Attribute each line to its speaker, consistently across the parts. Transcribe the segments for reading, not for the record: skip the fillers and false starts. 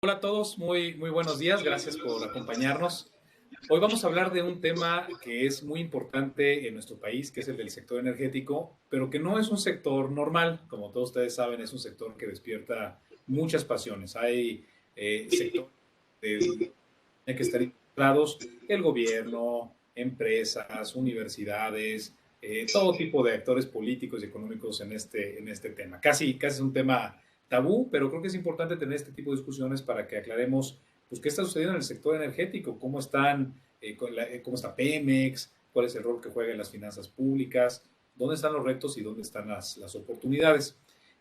Speaker 1: Hola a todos, muy buenos días, gracias por acompañarnos. Hoy vamos a hablar de un tema que es muy importante en nuestro país, que es el del sector energético, pero que no es un sector normal. Como todos ustedes saben, es un sector que despierta muchas pasiones. Hay sectores que tienen que estar involucrados, el gobierno, empresas, universidades, todo tipo de actores políticos y económicos en este tema. Casi es un tema tabú, pero creo que es importante tener este tipo de discusiones para que aclaremos pues, qué está sucediendo en el sector energético, cómo está Pemex, cuál es el rol que juega en las finanzas públicas, dónde están los retos y dónde están las oportunidades.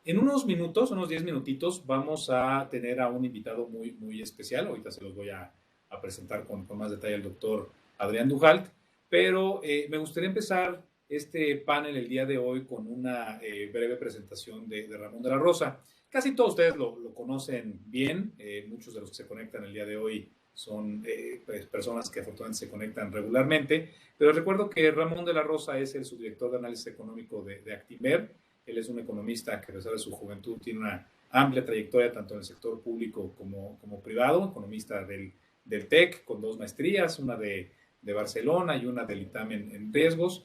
Speaker 1: En unos minutos, unos 10 minutitos, vamos a tener a un invitado muy especial. Ahorita se los voy a presentar con más detalle al doctor Adrián Dujalt, pero me gustaría empezar este panel el día de hoy con una breve presentación de Ramón de la Rosa. Casi todos ustedes lo conocen bien, muchos de los que se conectan el día de hoy son pues, personas que afortunadamente se conectan regularmente, pero recuerdo que Ramón de la Rosa es el subdirector de análisis económico de Actinver. Él es un economista que a pesar de su juventud tiene una amplia trayectoria tanto en el sector público como privado, economista del TEC con 2 maestrías, una de Barcelona y una del ITAM en riesgos,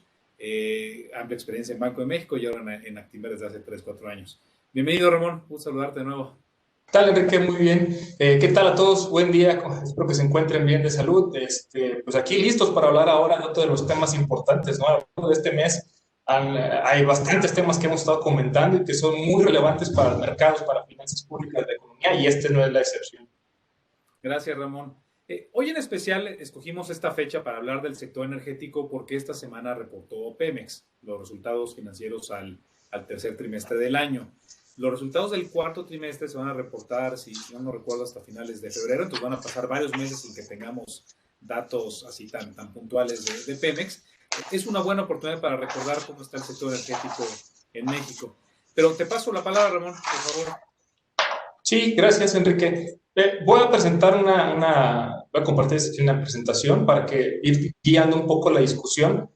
Speaker 1: amplia experiencia en Banco de México y ahora en Actinver desde hace 3-4 años. Bienvenido, Ramón. Gusto saludarte de nuevo.
Speaker 2: ¿Qué tal, Enrique? Muy bien. ¿Qué tal a todos? Buen día. Espero que se encuentren bien de salud. Pues aquí listos para hablar ahora de otro de los temas importantes, ¿no? A lo largo de este mes hay bastantes temas que hemos estado comentando y que son muy relevantes para los mercados, para finanzas públicas, de economía, y este no es la excepción.
Speaker 1: Gracias, Ramón. Hoy en especial escogimos esta fecha para hablar del sector energético porque esta semana reportó Pemex los resultados financieros al tercer trimestre del año. Los resultados del cuarto trimestre se van a reportar, si no recuerdo, hasta finales de febrero, entonces van a pasar varios meses sin que tengamos datos así tan puntuales de Pemex. Es una buena oportunidad para recordar cómo está el sector energético en México. Pero te paso la palabra, Ramón, por favor.
Speaker 2: Sí, gracias, Enrique. Voy a presentar voy a compartir una presentación para que ir guiando un poco la discusión.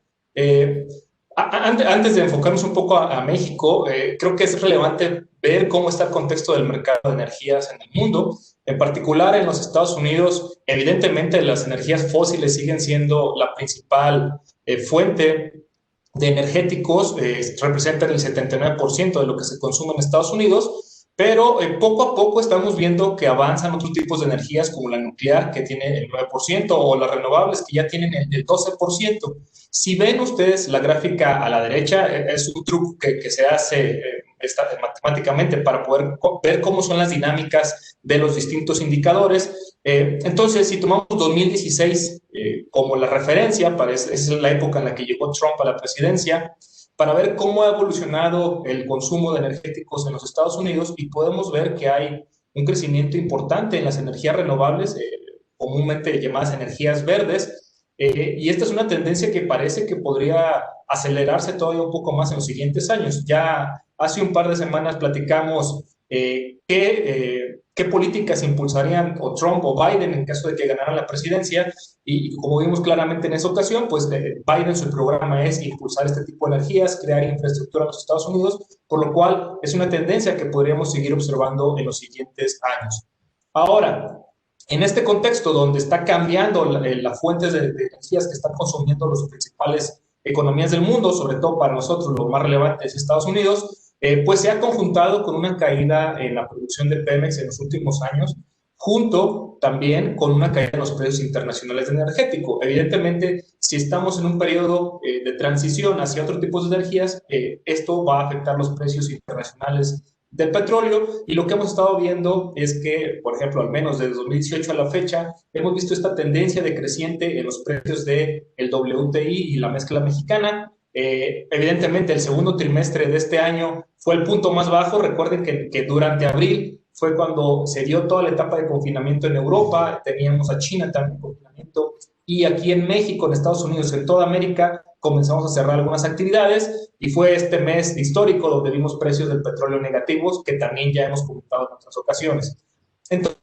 Speaker 2: Antes de enfocarnos un poco a México, creo que es relevante ver cómo está el contexto del mercado de energías en el mundo. En particular, en los Estados Unidos, evidentemente las energías fósiles siguen siendo la principal fuente de energéticos, representan el 79% de lo que se consume en Estados Unidos, pero poco a poco estamos viendo que avanzan otros tipos de energías como la nuclear, que tiene el 9%, o las renovables, que ya tienen el 12%. Si ven ustedes la gráfica a la derecha, es un truco que se hace matemáticamente para poder ver cómo son las dinámicas de los distintos indicadores. Entonces, si tomamos 2016 como la referencia, esa es la época en la que llegó Trump a la presidencia, para ver cómo ha evolucionado el consumo de energéticos en los Estados Unidos, y podemos ver que hay un crecimiento importante en las energías renovables, comúnmente llamadas energías verdes, y esta es una tendencia que parece que podría acelerarse todavía un poco más en los siguientes años. Ya hace un par de semanas platicamos qué políticas impulsarían o Trump o Biden en caso de que ganaran la presidencia, y como vimos claramente en esa ocasión, pues Biden, su programa es impulsar este tipo de energías, crear infraestructura en los Estados Unidos, por lo cual es una tendencia que podríamos seguir observando en los siguientes años. Ahora, en este contexto donde está cambiando las fuentes de energías que están consumiendo las principales economías del mundo, sobre todo para nosotros lo más relevante es Estados Unidos, pues se ha conjuntado con una caída en la producción de Pemex en los últimos años, junto también con una caída en los precios internacionales de energético. Evidentemente, si estamos en un periodo de transición hacia otro tipo de energías, esto va a afectar los precios internacionales del petróleo, y lo que hemos estado viendo es que, por ejemplo, al menos desde 2018 a la fecha, hemos visto esta tendencia decreciente en los precios del WTI y la mezcla mexicana. Evidentemente, el segundo trimestre de este año fue el punto más bajo. Recuerden que durante abril fue cuando se dio toda la etapa de confinamiento en Europa, teníamos a China también en confinamiento, y aquí en México, en Estados Unidos, en toda América, comenzamos a cerrar algunas actividades, y fue este mes histórico donde vimos precios del petróleo negativos, que también ya hemos comentado en otras ocasiones. Entonces,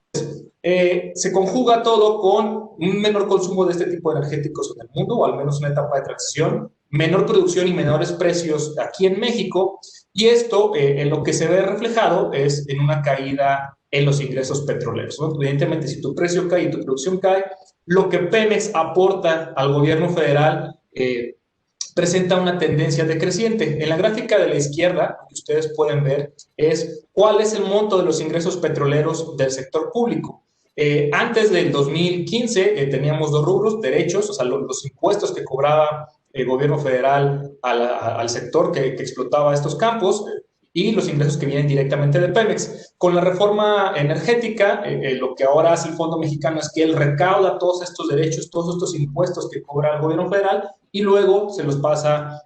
Speaker 2: se conjuga todo con un menor consumo de este tipo de energéticos en el mundo, o al menos una etapa de transición, menor producción y menores precios aquí en México, y esto en lo que se ve reflejado es en una caída en los ingresos petroleros, ¿no? Evidentemente, si tu precio cae y tu producción cae, lo que Pemex aporta al gobierno federal presenta una tendencia decreciente. En la gráfica de la izquierda, que ustedes pueden ver, es cuál es el monto de los ingresos petroleros del sector público. Antes del 2015 teníamos dos rubros, derechos, o sea, los impuestos que cobraba el gobierno federal al sector que explotaba estos campos, y los ingresos que vienen directamente de Pemex. Con la reforma energética, lo que ahora hace el Fondo Mexicano es que él recauda todos estos derechos, todos estos impuestos que cobra el gobierno federal y luego se los pasa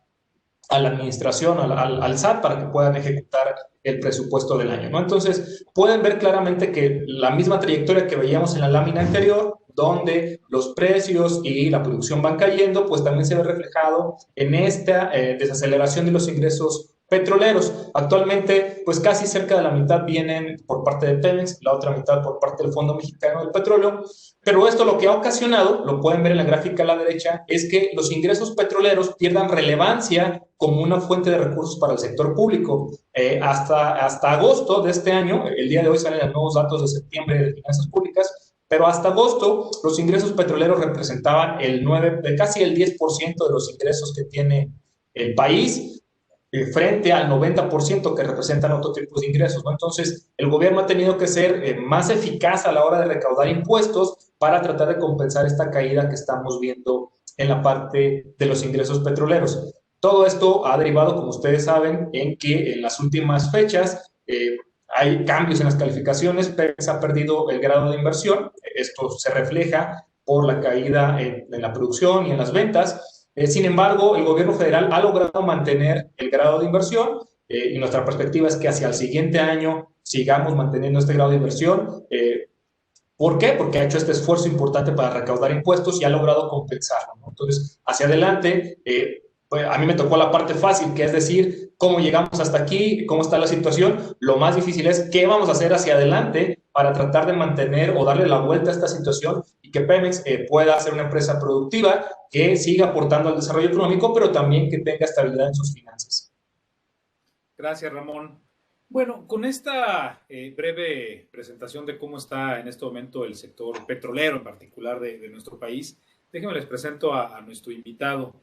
Speaker 2: a la administración, al SAT, para que puedan ejecutar el presupuesto del año, ¿no? Entonces, pueden ver claramente que la misma trayectoria que veíamos en la lámina anterior, donde los precios y la producción van cayendo, pues también se ve reflejado en esta desaceleración de los ingresos petroleros. Actualmente, pues casi cerca de la mitad vienen por parte de Pemex, la otra mitad por parte del Fondo Mexicano del Petróleo, pero esto lo que ha ocasionado, lo pueden ver en la gráfica a la derecha, es que los ingresos petroleros pierdan relevancia como una fuente de recursos para el sector público. Hasta agosto de este año, el día de hoy salen los nuevos datos de septiembre de finanzas públicas, pero hasta agosto los ingresos petroleros representaban casi el 10% de los ingresos que tiene el país, frente al 90% que representan otro tipo de ingresos, ¿no? Entonces, el gobierno ha tenido que ser más eficaz a la hora de recaudar impuestos para tratar de compensar esta caída que estamos viendo en la parte de los ingresos petroleros. Todo esto ha derivado, como ustedes saben, en que en las últimas fechas hay cambios en las calificaciones, Pemex ha perdido el grado de inversión, esto se refleja por la caída en la producción y en las ventas. Sin embargo, el gobierno federal ha logrado mantener el grado de inversión y nuestra perspectiva es que hacia el siguiente año sigamos manteniendo este grado de inversión. ¿Por qué? Porque ha hecho este esfuerzo importante para recaudar impuestos y ha logrado compensarlo, ¿no? Entonces, hacia adelante, pues a mí me tocó la parte fácil, que es decir, cómo llegamos hasta aquí, cómo está la situación. Lo más difícil es qué vamos a hacer hacia adelante para tratar de mantener o darle la vuelta a esta situación y que Pemex pueda ser una empresa productiva que siga aportando al desarrollo económico, pero también que tenga estabilidad en sus finanzas.
Speaker 1: Gracias, Ramón. Bueno, con esta breve presentación de cómo está en este momento el sector petrolero en particular de nuestro país, déjenme les presento a nuestro invitado.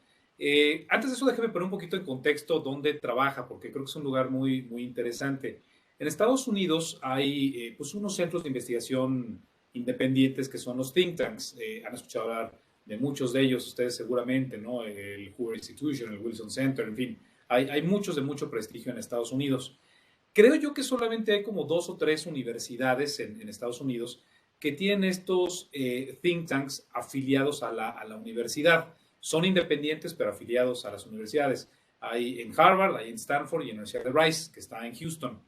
Speaker 1: Antes de eso, déjenme poner un poquito en contexto dónde trabaja, porque creo que es un lugar muy, muy interesante. En Estados Unidos hay pues unos centros de investigación independientes que son los think tanks. Han escuchado hablar de muchos de ellos, ustedes seguramente, ¿no? El Hoover Institution, el Wilson Center, en fin. Hay muchos de mucho prestigio en Estados Unidos. Creo yo que solamente hay como 2 o 3 universidades en Estados Unidos que tienen estos think tanks afiliados a la universidad. Son independientes, pero afiliados a las universidades. Hay en Harvard, hay en Stanford y en la Universidad de Rice, que está en Houston.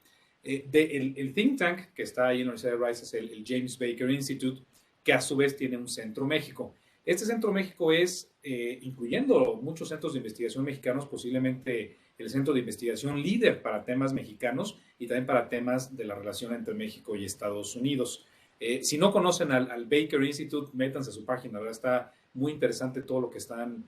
Speaker 1: El think tank que está ahí en la Universidad de Rice es el James Baker Institute, que a su vez tiene un Centro México. Este Centro México es, incluyendo muchos centros de investigación mexicanos, posiblemente el centro de investigación líder para temas mexicanos y también para temas de la relación entre México y Estados Unidos. Si no conocen al Baker Institute, métanse a su página, ¿verdad? Está muy interesante todo lo que están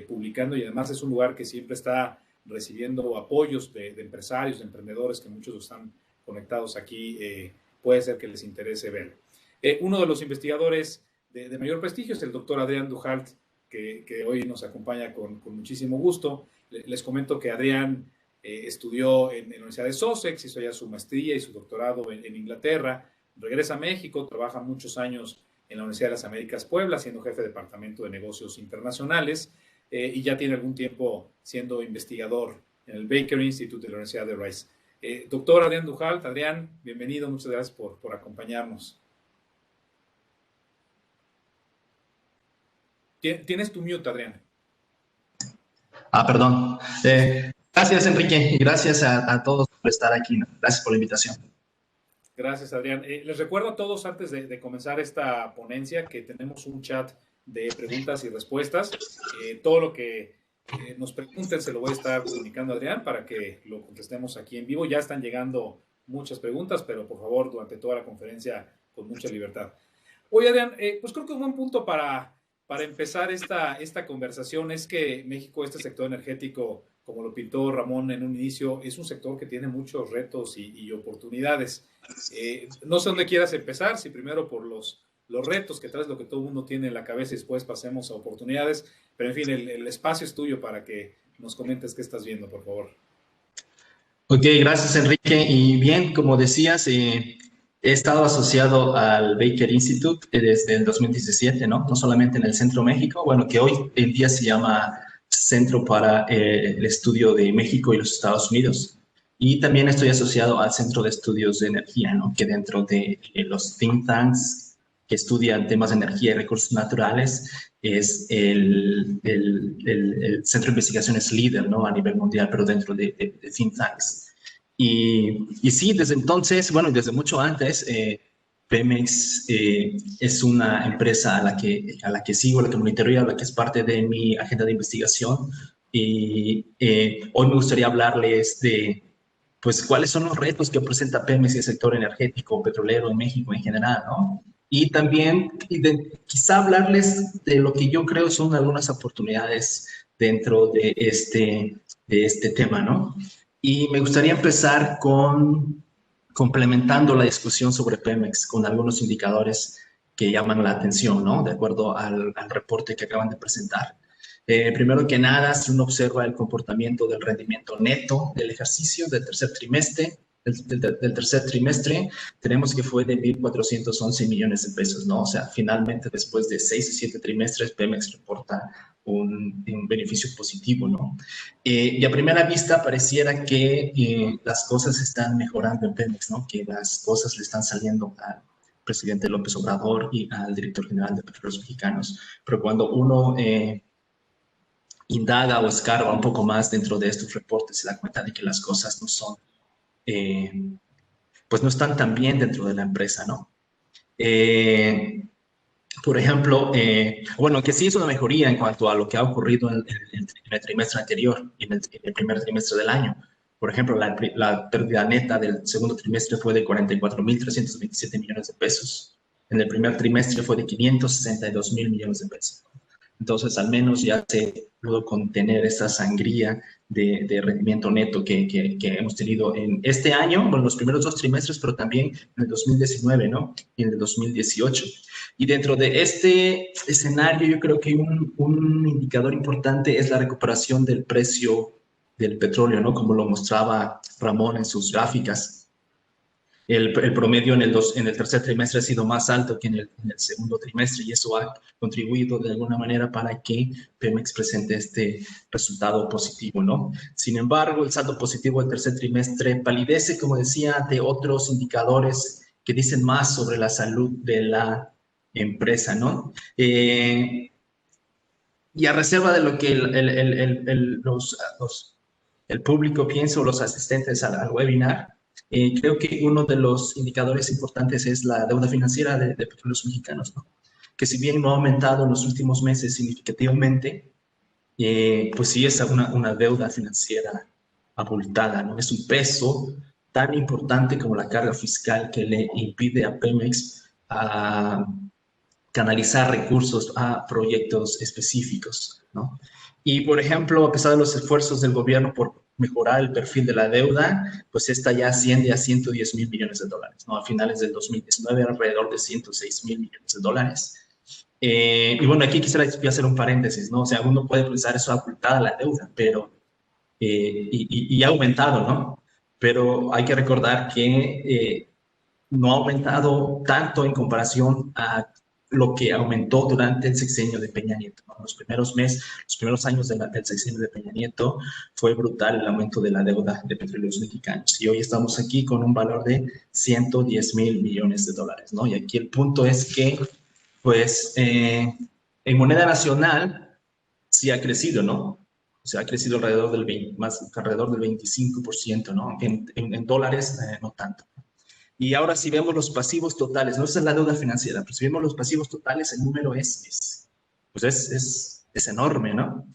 Speaker 1: publicando y además es un lugar que siempre está recibiendo apoyos de empresarios, de emprendedores, que muchos están conectados aquí. Puede ser que les interese ver. Uno de los investigadores de mayor prestigio es el doctor Adrián Dujalt, que hoy nos acompaña con muchísimo gusto. Les comento que Adrián estudió en la Universidad de Sussex, hizo ya su maestría y su doctorado en Inglaterra, regresa a México, trabaja muchos años en la Universidad de las Américas Puebla, siendo jefe de Departamento de Negocios Internacionales, y ya tiene algún tiempo siendo investigador en el Baker Institute de la Universidad de Rice. Doctor Adrián Dujalt, Adrián, bienvenido, muchas gracias por acompañarnos. Tienes tu mute, Adrián.
Speaker 3: Perdón. Gracias, Enrique, y gracias a todos por estar aquí. Gracias por la invitación.
Speaker 1: Gracias, Adrián. Les recuerdo a todos, antes de comenzar esta ponencia, que tenemos un chat de preguntas y respuestas. Todo lo que nos pregunten se lo voy a estar comunicando a Adrián para que lo contestemos aquí en vivo. Ya están llegando muchas preguntas, pero por favor, durante toda la conferencia, con mucha libertad. Oye, Adrián, pues creo que un buen punto para empezar esta conversación es que México, este sector energético, como lo pintó Ramón en un inicio, es un sector que tiene muchos retos y oportunidades. No sé dónde quieras empezar, si primero por los retos que traes, lo que todo el mundo tiene en la cabeza y después pasemos a oportunidades, pero en fin, el espacio es tuyo para que nos comentes qué estás viendo, por favor.
Speaker 3: Ok, gracias Enrique. Y bien, como decías, he estado asociado al Baker Institute desde el 2017, ¿no? No solamente en el Centro México, bueno, que hoy en día se llama Centro para el Estudio de México y los Estados Unidos. Y también estoy asociado al Centro de Estudios de Energía, ¿no? Que dentro de los think tanks que estudian temas de energía y recursos naturales es el centro de investigaciones líder, ¿no? A nivel mundial, pero dentro de think tanks. Y sí, desde entonces, bueno, desde mucho antes, Pemex es una empresa a la que sigo, a la que monitoreo, a la que es parte de mi agenda de investigación. Y hoy me gustaría hablarles de, pues, cuáles son los retos que presenta Pemex y el sector energético petrolero en México en general, ¿no? Y también quizá hablarles de lo que yo creo son algunas oportunidades dentro de este tema, ¿no? Y me gustaría empezar con complementando la discusión sobre Pemex con algunos indicadores que llaman la atención, ¿no? De acuerdo al reporte que acaban de presentar. Primero que nada, si uno observa el comportamiento del rendimiento neto del ejercicio del tercer trimestre, del tercer trimestre, tenemos que fue de 1.411 millones de pesos, ¿no? O sea, finalmente, después de 6 o 7 trimestres, Pemex reporta un beneficio positivo, ¿no? Y a primera vista pareciera que las cosas están mejorando en Pemex, ¿no? Que las cosas le están saliendo al presidente López Obrador y al director general de Petróleos Mexicanos. Pero cuando uno indaga o escarba un poco más dentro de estos reportes, se da cuenta de que las cosas no son, eh, pues no están tan bien dentro de la empresa, ¿no? Por ejemplo, bueno, que sí es una mejoría en cuanto a lo que ha ocurrido en el trimestre anterior y en el primer trimestre del año. Por ejemplo, la pérdida neta del segundo trimestre fue de 44.327 millones de pesos. En el primer trimestre fue de 562.000 millones de pesos. Entonces, al menos ya se pudo contener esa sangría de rendimiento neto que hemos tenido en este año, bueno, los primeros 2 trimestres, pero también en el 2019, ¿no? Y en el 2018. Y dentro de este escenario, yo creo que un indicador importante es la recuperación del precio del petróleo, ¿no? Como lo mostraba Ramón en sus gráficas. El promedio en el tercer trimestre ha sido más alto que en el segundo trimestre y eso ha contribuido de alguna manera para que Pemex presente este resultado positivo, ¿no? Sin embargo, el saldo positivo del tercer trimestre palidece, como decía, de otros indicadores que dicen más sobre la salud de la empresa, ¿no? Y a reserva de lo que el público piensa o los asistentes al webinar, creo que uno de los indicadores importantes es la deuda financiera de Petróleos Mexicanos, ¿no? Que si bien no ha aumentado en los últimos meses significativamente, pues sí es una deuda financiera abultada, ¿no? Es un peso tan importante como la carga fiscal que le impide a Pemex a canalizar recursos a proyectos específicos, ¿no? Y, por ejemplo, a pesar de los esfuerzos del gobierno por mejorar el perfil de la deuda, pues esta ya asciende a 110.000 millones de dólares, ¿no? A finales del 2019 alrededor de 106.000 millones de dólares. Y bueno, aquí quisiera hacer un paréntesis, ¿no? O sea, uno puede pensar eso ocultada la deuda, pero, y ha aumentado, ¿no? Pero hay que recordar que no ha aumentado tanto en comparación a lo que aumentó durante el sexenio de Peña Nieto, ¿no? Los primeros meses, los primeros años del sexenio de Peña Nieto fue brutal el aumento de la deuda de Petróleos Mexicanos y hoy estamos aquí con un valor de 110.000 millones de dólares, ¿no? Y aquí el punto es que, pues, en moneda nacional sí ha crecido, ¿no? O sea, ha crecido alrededor del 25%, ¿no? En dólares, no tanto. Y ahora si vemos los pasivos totales, no es la deuda financiera, pero si vemos los pasivos totales, el número es enorme, ¿no?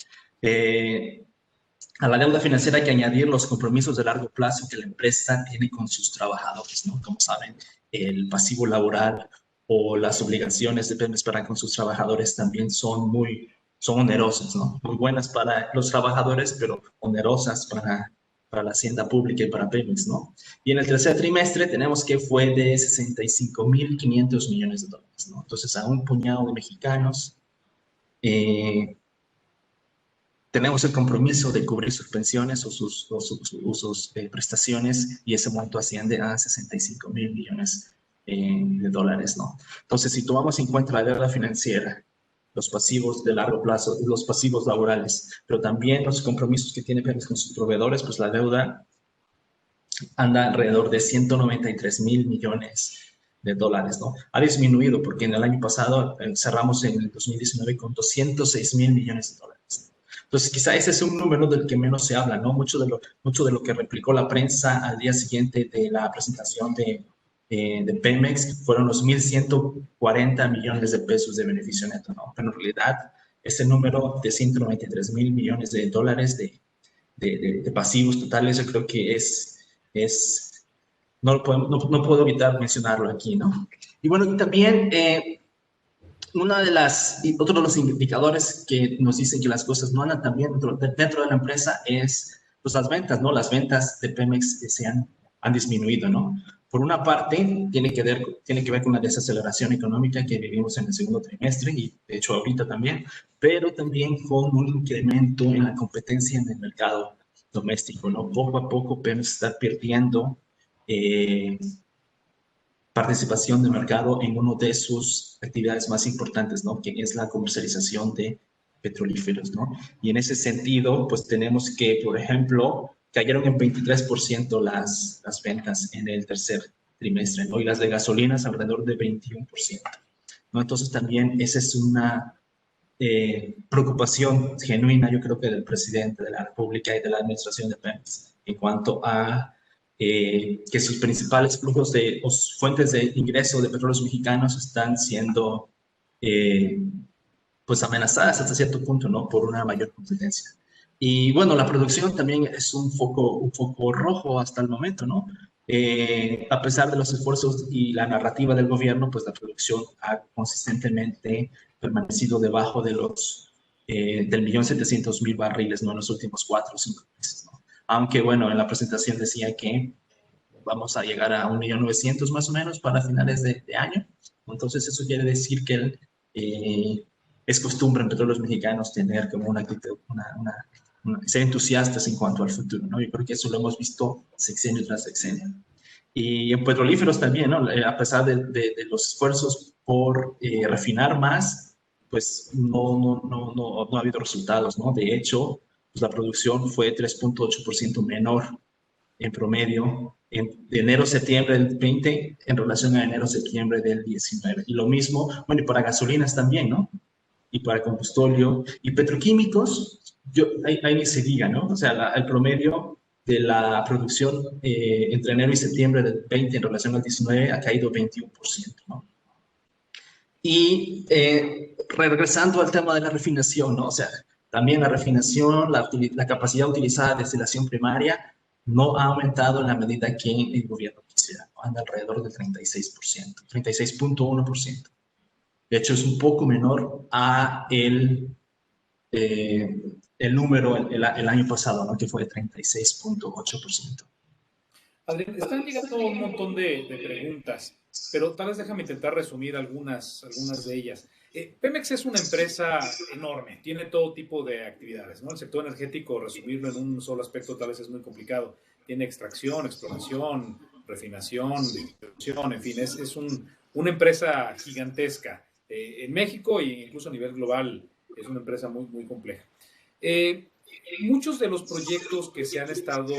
Speaker 3: A la deuda financiera hay que añadir los compromisos de largo plazo que la empresa tiene con sus trabajadores, ¿no? Como saben, el pasivo laboral o las obligaciones de Pemex para con sus trabajadores también son onerosas, ¿no? Muy buenas para los trabajadores, pero onerosas para para la hacienda pública y para Pemex, ¿no? Y en el tercer trimestre tenemos que fue de 65.500 millones de dólares, ¿no? Entonces, a un puñado de mexicanos tenemos el compromiso de cubrir sus pensiones o sus prestaciones, y ese monto asciende a 65.000 millones de dólares, ¿no? Entonces, si tomamos en cuenta la deuda financiera, los pasivos de largo plazo, los pasivos laborales, pero también los compromisos que tiene Pemex con sus proveedores, pues la deuda anda alrededor de 193.000 millones de dólares, ¿no? Ha disminuido porque en el año pasado cerramos en el 2019 con 206.000 millones de dólares. Entonces, quizá ese es un número del que menos se habla, ¿no? Mucho de lo que replicó la prensa al día siguiente de la presentación de Pemex fueron los 1.140 millones de pesos de beneficio neto, ¿no? Pero en realidad, ese número de 193.000 millones de dólares de pasivos totales, yo creo que no puedo evitar mencionarlo aquí, ¿no? Y bueno, también otro de los indicadores que nos dicen que las cosas no andan tan bien dentro de la empresa es pues, las ventas, ¿no? Las ventas de Pemex han disminuido, ¿no? Por una parte, tiene que ver con la desaceleración económica que vivimos en el segundo trimestre, y de hecho ahorita también, pero también con un incremento en la competencia en el mercado doméstico, ¿no? Poco a poco Pemex está perdiendo participación de mercado en una de sus actividades más importantes, ¿no? Que es la comercialización de petrolíferos, ¿no? Y en ese sentido, pues tenemos que, por ejemplo, cayeron en 23% las ventas en el tercer trimestre, ¿no? Y las de gasolinas alrededor de 21%, ¿no? Entonces también esa es una preocupación genuina, yo creo que del presidente de la República y de la administración de Pemex en cuanto a que sus principales flujos o fuentes de ingreso de petróleos mexicanos están siendo pues amenazadas hasta cierto punto, ¿no? Por una mayor competencia. Y bueno, la producción también es un foco rojo hasta el momento, ¿no? A pesar de los esfuerzos y la narrativa del gobierno, pues la producción ha consistentemente permanecido debajo de del 1.700.000 barriles, ¿no? En los últimos 4 o 5 meses, ¿no? Aunque, bueno, en la presentación decía que vamos a llegar a 1.900.000 más o menos para finales de año. Entonces, eso quiere decir que es costumbre en petróleos mexicanos tener como una actitud, ser entusiastas en cuanto al futuro, ¿no? Yo creo que eso lo hemos visto sexenio tras sexenio. Y en petrolíferos también, ¿no? A pesar de los esfuerzos por refinar más, pues no ha habido resultados, ¿no? De hecho, pues la producción fue 3.8% menor en promedio de enero-septiembre del 20 en relación a enero-septiembre del 19. Y lo mismo, bueno, y para gasolinas también, ¿no? Y para combustible y petroquímicos, ahí ni se diga, ¿no? O sea, el promedio de la producción entre enero y septiembre del 20 en relación al 19 ha caído 21%, ¿no? Y regresando al tema de la refinación, ¿no? O sea, también la refinación, la capacidad utilizada de destilación primaria no ha aumentado en la medida que el gobierno quisiera, ¿no? Anda alrededor del 36%, 36.1%. De hecho, es un poco menor a el número el año pasado, ¿no? Que fue de 36.8%.
Speaker 1: Adrián, están llegando un montón de preguntas, pero tal vez déjame intentar resumir algunas de ellas. Pemex es una empresa enorme, tiene todo tipo de actividades, ¿no? El sector energético, resumirlo en un solo aspecto tal vez es muy complicado. Tiene extracción, exploración, refinación, distribución, en fin, es una empresa gigantesca. En México e incluso a nivel global es una empresa muy, muy compleja. Muchos de los proyectos que se han estado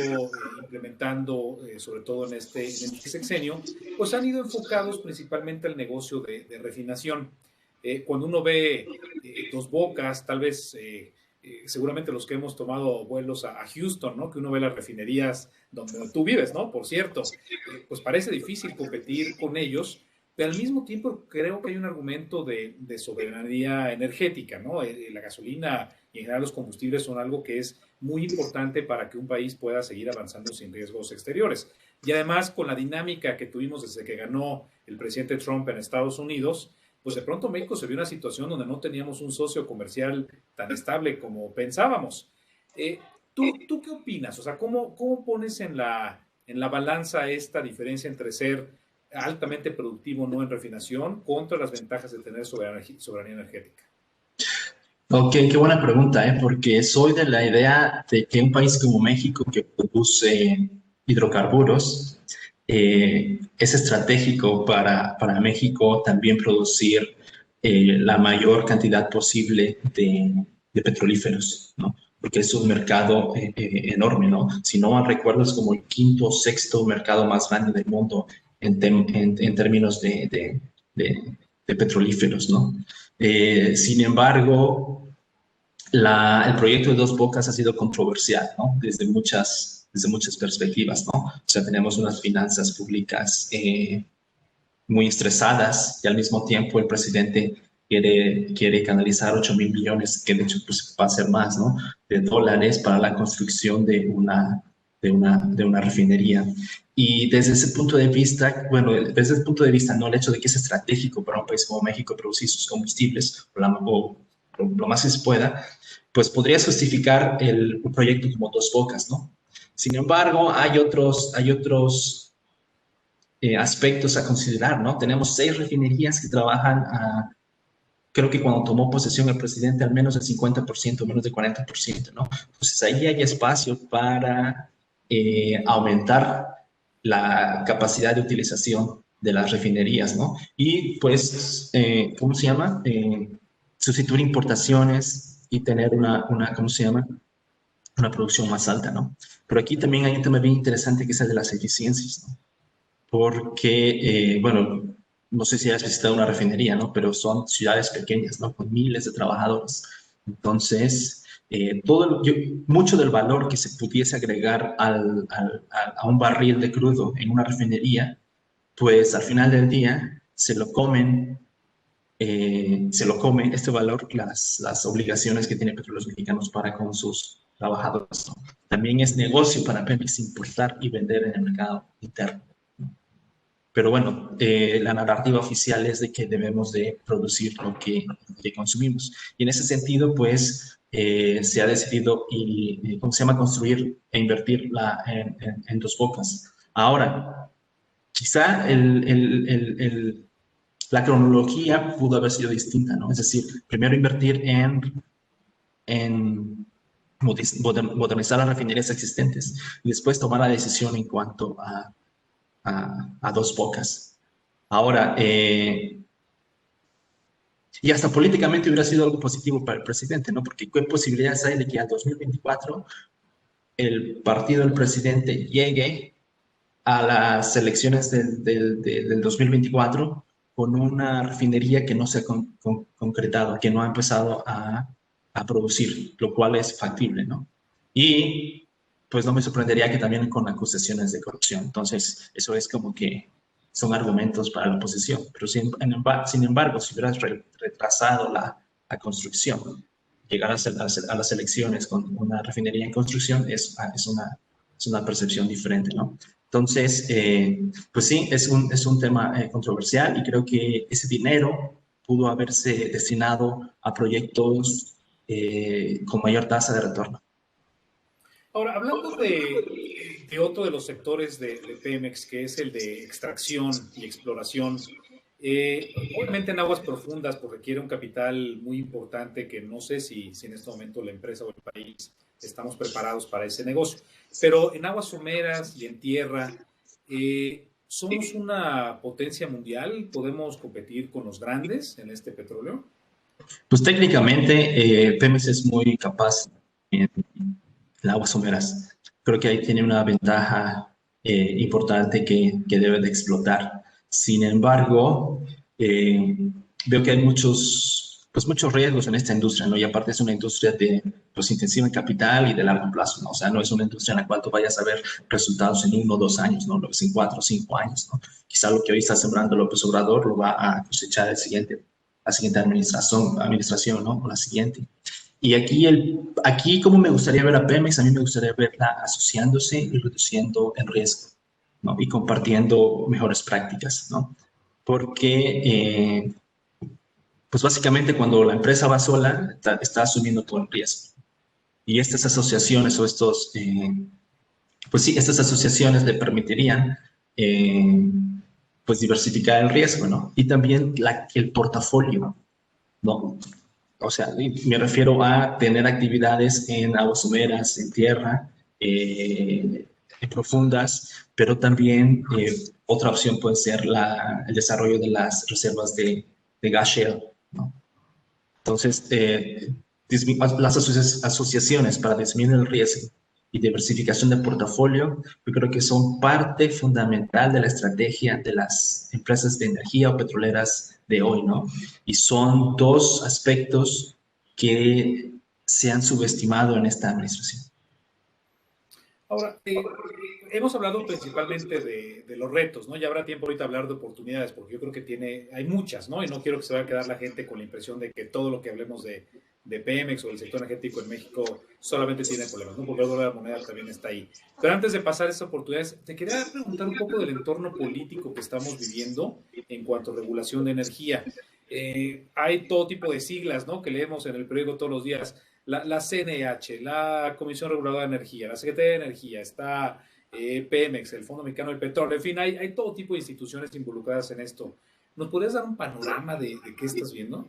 Speaker 1: implementando, sobre todo en este sexenio, pues han ido enfocados principalmente al negocio de refinación. Cuando uno ve Dos Bocas, tal vez seguramente los que hemos tomado vuelos a Houston, ¿no? Que uno ve las refinerías donde tú vives, ¿no? Por cierto, pues parece difícil competir con ellos, pero al mismo tiempo creo que hay un argumento de soberanía energética, ¿no? La gasolina y en general los combustibles son algo que es muy importante para que un país pueda seguir avanzando sin riesgos exteriores. Y además, con la dinámica que tuvimos desde que ganó el presidente Trump en Estados Unidos, pues de pronto México se vio en una situación donde no teníamos un socio comercial tan estable como pensábamos. ¿Tú qué opinas? O sea, ¿cómo pones en la balanza esta diferencia entre ser altamente productivo no en refinación contra las ventajas de tener soberanía energética?
Speaker 3: Ok, qué buena pregunta, ¿eh? Porque soy de la idea de que un país como México que produce hidrocarburos, es estratégico para México también producir la mayor cantidad posible de petrolíferos, ¿no? Porque es un mercado enorme, ¿no? Si no mal recuerdo, es como el quinto o sexto mercado más grande del mundo en términos de petrolíferos, ¿no? Sin embargo, el proyecto de Dos Bocas ha sido controversial, ¿no? Desde muchas perspectivas, ¿no? O sea, tenemos unas finanzas públicas muy estresadas y al mismo tiempo el presidente quiere canalizar 8.000 millones, que de hecho pues, va a ser más, ¿no? De dólares para la construcción de una refinería. Y desde ese punto de vista, bueno, desde ese punto de vista, no el hecho de que es estratégico para un país como México producir sus combustibles o lo más que se pueda, pues podría justificar un proyecto como Dos Bocas, ¿no? Sin embargo, hay otros aspectos a considerar, ¿no? Tenemos 6 refinerías que trabajan creo que cuando tomó posesión el presidente, al menos el 50%, menos del 40%, ¿no? Entonces ahí hay espacio para aumentar la capacidad de utilización de las refinerías, ¿no? Y pues, ¿cómo se llama? Sustituir importaciones y tener ¿cómo se llama? Una producción más alta, ¿no? Pero aquí también hay un tema bien interesante que es el de las eficiencias, ¿no? Porque, bueno, no sé si has visitado una refinería, ¿no? Pero son ciudades pequeñas, ¿no? Con miles de trabajadores. Entonces, mucho del valor que se pudiese agregar a un barril de crudo en una refinería, pues al final del día se lo come este valor las obligaciones que tiene Petróleos Mexicanos para con sus trabajadores, ¿no? También es negocio para Pemex importar y vender en el mercado interno. Pero bueno, la narrativa oficial es de que debemos de producir lo que consumimos. Y en ese sentido, pues, se ha decidido, ¿cómo se llama?, construir e invertir en Dos Bocas. Ahora, quizá la cronología pudo haber sido distinta, ¿no? Es decir, primero invertir en modernizar las refinerías existentes y después tomar la decisión en cuanto a Dos Bocas. Ahora, y hasta políticamente hubiera sido algo positivo para el presidente, ¿no? Porque ¿qué posibilidades hay de que al 2024 el partido del presidente llegue a las elecciones del 2024 con una refinería que no se ha concretado, que no ha empezado a producir, lo cual es factible, ¿no? Y pues no me sorprendería que también con acusaciones de corrupción. Entonces, eso es como que son argumentos para la oposición. Pero sin embargo, si hubieras retrasado la construcción, llegar a las elecciones con una refinería en construcción es una percepción diferente, ¿no? Entonces, pues sí, es un tema controversial y creo que ese dinero pudo haberse destinado a proyectos con mayor tasa de retorno.
Speaker 1: Ahora, hablando de otro de los sectores de Pemex, que es el de extracción y exploración, obviamente en aguas profundas pues requiere un capital muy importante que no sé si en este momento la empresa o el país estamos preparados para ese negocio. Pero en aguas someras y en tierra, ¿somos una potencia mundial? ¿Podemos competir con los grandes en este petróleo?
Speaker 3: Pues técnicamente Pemex es muy capaz en aguas someras. Creo que ahí tiene una ventaja importante que debe de explotar. Sin embargo, veo que hay muchos riesgos en esta industria, ¿no? Y aparte es una industria pues, intensiva en capital y de largo plazo, ¿no? O sea, no es una industria en la cual tú vayas a ver resultados en 1 o 2 años, ¿no? Lo que es en 4 o 5 años, ¿no? Quizá lo que hoy está sembrando López Obrador lo va a cosechar la siguiente administración, ¿no? O la siguiente. Y aquí, como me gustaría ver a Pemex, a mí me gustaría verla asociándose y reduciendo el riesgo, ¿no? Y compartiendo mejores prácticas, ¿no? Porque, pues básicamente cuando la empresa va sola, está asumiendo todo el riesgo. Y estas asociaciones o estos, pues sí, estas asociaciones le permitirían pues diversificar el riesgo, ¿no? Y también el portafolio, ¿no? O sea, me refiero a tener actividades en aguas someras, en tierra, profundas, pero también otra opción puede ser el desarrollo de las reservas de gas shale, ¿no? Entonces, las asociaciones para disminuir el riesgo y diversificación de portafolio, yo creo que son parte fundamental de la estrategia de las empresas de energía o petroleras de hoy, ¿no? Y son dos aspectos que se han subestimado en esta administración.
Speaker 1: Ahora, hemos hablado principalmente de los retos, ¿no? Ya habrá tiempo ahorita de hablar de oportunidades, porque yo creo que hay muchas, ¿no? Y no quiero que se vaya a quedar la gente con la impresión de que todo lo que hablemos de Pemex o del sector energético en México solamente tiene problemas, ¿no? Porque luego la moneda también está ahí. Pero antes de pasar a esas oportunidades, te quería preguntar un poco del entorno político que estamos viviendo en cuanto a regulación de energía. Hay todo tipo de siglas, ¿no? Que leemos en el periódico todos los días. La CNH, la Comisión Reguladora de Energía, la Secretaría de Energía, está Pemex, el Fondo Mexicano del Petróleo, en fin, hay todo tipo de instituciones involucradas en esto. ¿Nos podrías dar un panorama de qué estás viendo?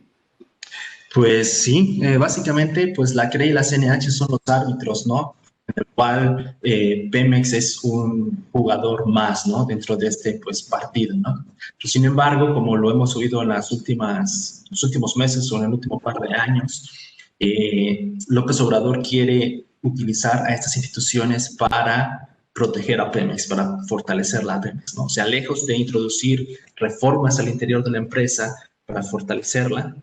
Speaker 3: Pues sí, básicamente, pues la CRE y la CNH son los árbitros, ¿no? En el cual Pemex es un jugador más, ¿no? Dentro de este, pues, partido, ¿no? Pero, sin embargo, como lo hemos oído en los últimos meses o en el último par de años, López Obrador quiere utilizar a estas instituciones para proteger a Pemex, para fortalecerla a Pemex, ¿no? O sea, lejos de introducir reformas al interior de la empresa para fortalecerla,